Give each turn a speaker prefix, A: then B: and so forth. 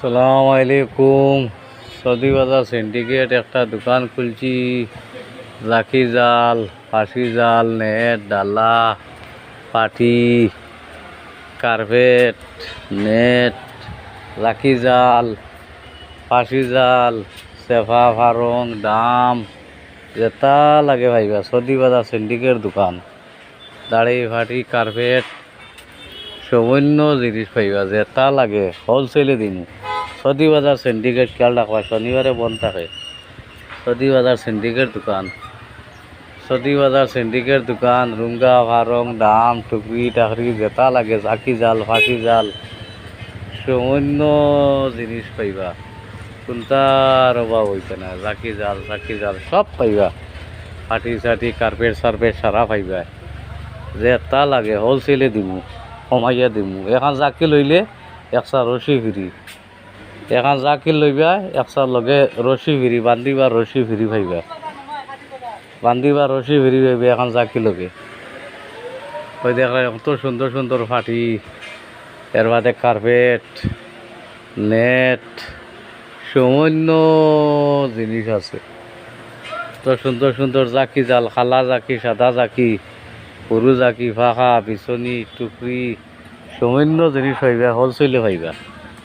A: আসসালামু আলাইকুম। সৌদি বাজার সিন্ডিকেট একটা দোকান খুলছি। লাঠি জাল, ফাঁসি জাল, নেট, ডালা, পাটি, কার্পেট, নেট, লাঠি জাল, ফাঁসি জাল, সেফা ফারং, দাম যেটা লাগে ভাইবা সৌদি বাজার সিন্ডিকেট দোকান। দাড়ি ফাটি, কার্পেট, সামান্য জিনিস পাইবা যেটা লাগে হোলসেলে দিন। সৌদি বাজার সিন্ডিকেট খেয়াল রাখবা, শনিবারে বন্ধ থাকে। সৌদি বাজার সিন্ডিকেট দোকান, সৌদি বাজার সিন্ডিকেট দোকান। রুঙ্গা ফারং, দাম, টুকরি টাকরি যেটা লাগে, চাকি জাল, ফাঁসি জাল, সামান্য জিনিস পাইবা। কোনটার অভাব হইতে না। চাকি জাল, চাকি জাল সব পাইবা। ফাটি চাটি, কার্পেট সার্পেট সারা পাইবা। যেটা লাগে হোলসেলে দিমু, কমাইয়া দিমু। এখন জাকি লইলে একশা রশি ফিরি, এখন জাকি লইবা একশার লগে রশি ফিরি, বান্ধিবা রশি ফিরি পাইবা। বান্ধিবা রশি ফিরি পাইবা এখন জাকি লগে। ওই দেখা কত সুন্দর সুন্দর ফাটি, এর বাদে কার্পেট, নেট, সামান্য জিনিস আছে। তো সুন্দর সুন্দর জাকি জাল, খালা জাকি, সাদা জাকি, সরু জাকি, ফাঁকা, বিচনি, টুকরি, সামান্য জিনিস পাইবা, হোলসেলে পাইবা।